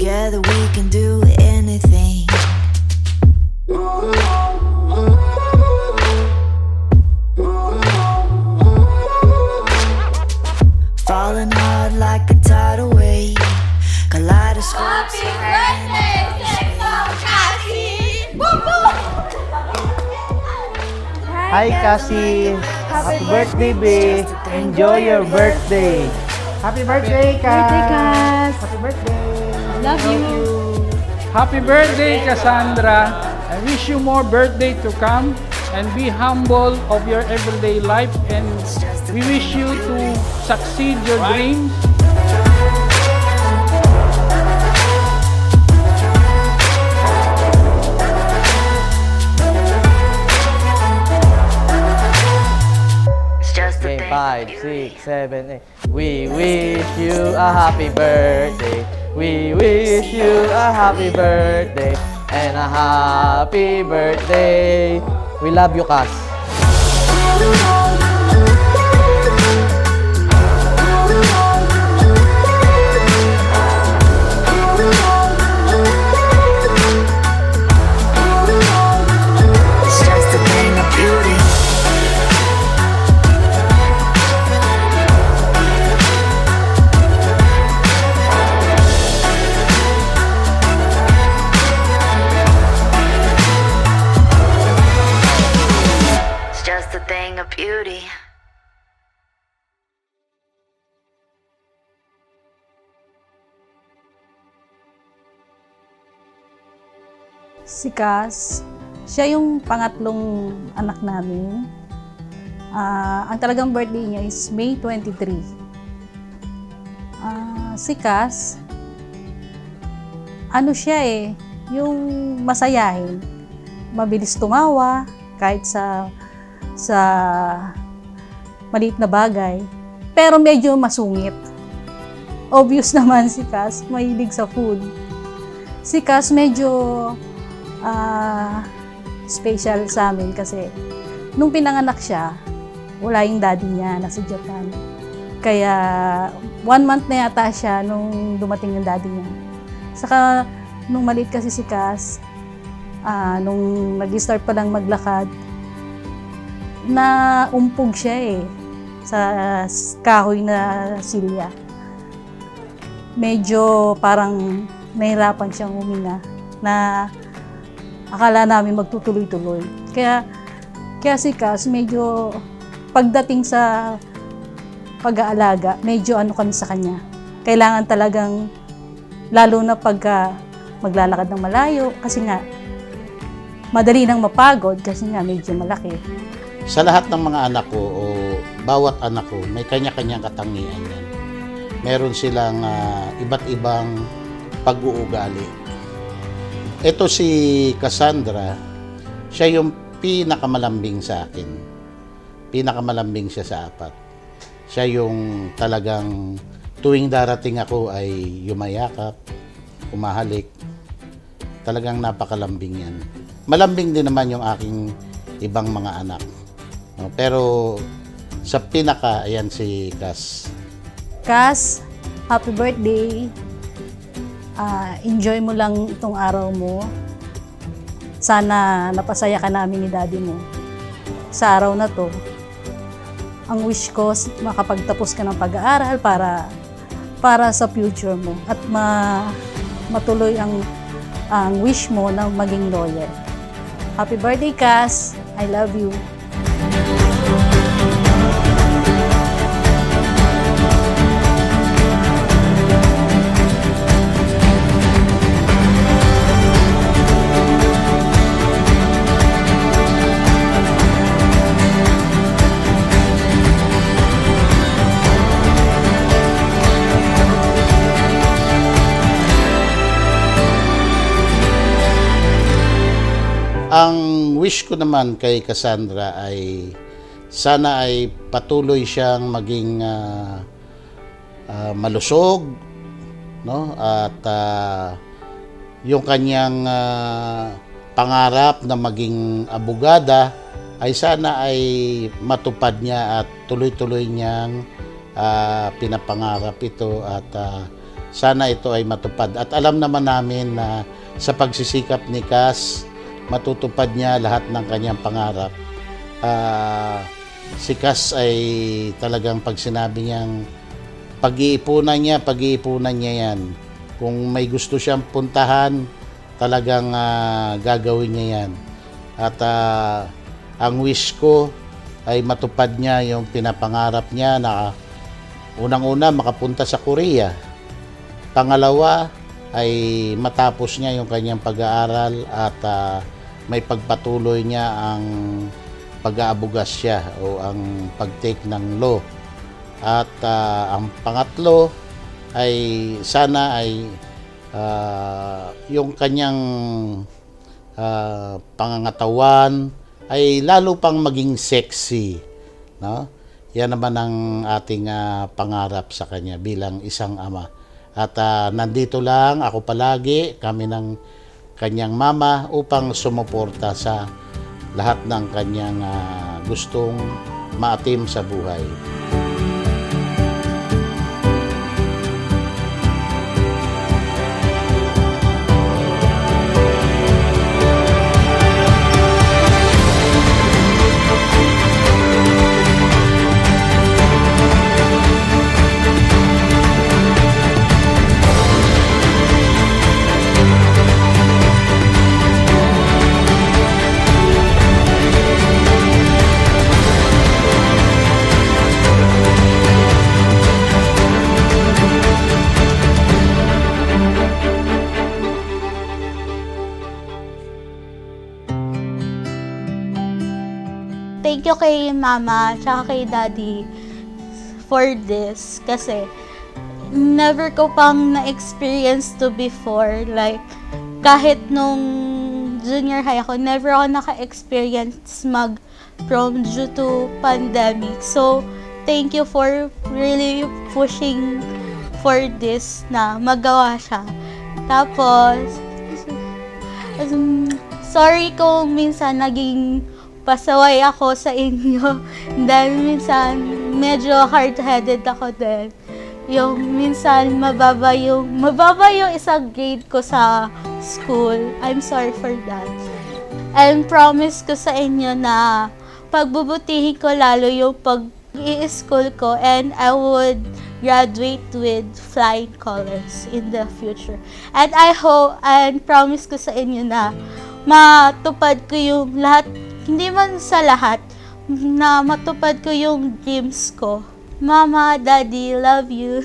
Together we can do anything. Falling hard like a tidal wave. Kaleidoscope. Happy birthday, Sexo Cassie! Hi, Cassie. Happy birthday, babe. Enjoy your birthday. Happy birthday, Cass. Birthday, Cass. Happy birthday. Love you. Happy birthday, Cassandra. I wish you more birthday to come and be humble of your everyday life, and we wish you to succeed your dreams. Okay, 5, 6, 7, 8. We wish you a happy birthday. We wish you a happy birthday and a happy birthday. We love you, Cass. It's just a thing of beauty. It's just a thing of beauty. Si Cass, siya yung pangatlong anak namin. Ang talagang birthday niya is May 23. Si Cass, ano siya yung masayahin. Mabilis tumawa kahit sa maliit na bagay. Pero medyo masungit. Obvious naman si Cass, mahilig sa food. Si Cass medyo special sa amin kasi nung pinanganak siya, wala yung daddy niya, nasa Japan. Kaya 1 month na yata siya nung dumating yung daddy niya. Saka nung maliit kasi si Cass, nung nag-start pa lang maglakad, na umpog siya sa kahoy na silya. Medyo parang nahirapan siyang huminga na akala namin magtutuloy-tuloy. Kaya si Cass, medyo pagdating sa pag-aalaga, medyo kami sa kanya. Kailangan talagang, lalo na pagka maglalakad ng malayo, kasi nga, madali nang mapagod kasi nga medyo malaki. Sa lahat ng mga anak ko o bawat anak ko, may kanya-kanyang katangian yan. Meron silang iba't ibang pag-uugali. Ito si Cassandra, siya yung pinakamalambing sa akin. Pinakamalambing siya sa apat. Siya yung talagang tuwing darating ako ay yumayakap, umahalik. Talagang napakalambing yan. Malambing din naman yung aking ibang mga anak. No, pero sa pinaka, ayan si Cass. Cass, happy birthday. Enjoy mo lang itong araw mo. Sana napasaya ka namin ni daddy mo sa araw na to. Ang wish ko, makapagtapos ka ng pag-aaral para sa future mo at matuloy ang wish mo na maging lawyer. Happy birthday, Cass. I love you. Ang wish ko naman kay Cassandra ay sana ay patuloy siyang maging malusog, no? At yung kanyang pangarap na maging abogada ay sana ay matupad niya at tuloy-tuloy niyang pinapangarap ito, at sana ito ay matupad. At alam naman namin na sa pagsisikap ni Cass, matutupad niya lahat ng kanyang pangarap. Si Cass ay talagang pag sinabi niyang pag-iipunan niya yan. Kung may gusto siyang puntahan, talagang gagawin niya yan. At ang wish ko ay matupad niya yung pinapangarap niya na unang-una makapunta sa Korea. Pangalawa ay matapos niya yung kanyang pag-aaral at may pagpatuloy niya ang pag-aabugasya o ang pag-take ng law. At ang pangatlo ay sana ay yung kanyang pangangatawan ay lalo pang maging sexy, no? Yan naman ang ating pangarap sa kanya bilang isang ama. At nandito lang ako palagi, kami ng kanyang mama upang sumuporta sa lahat ng kanyang gustong maatim sa buhay. Thank you kay Mama tsaka kay Daddy for this kasi never ko pang na-experience to before. Like, kahit nung junior high ako, never ako naka-experience mag-prom due to pandemic. So, thank you for really pushing for this na magawa siya. Tapos, sorry kung minsan naging pasaway ako sa inyo dahil minsan medyo hard-headed ako din. Yung minsan mababa yung isang grade ko sa school. I'm sorry for that. And promise ko sa inyo na pagbubutihin ko lalo yung pag-i-school ko and I would graduate with flying colors in the future. And I hope and promise ko sa inyo na matupad ko yung lahat, hindi man sa lahat, na matupad ko yung dreams ko. Mama, Daddy, love you.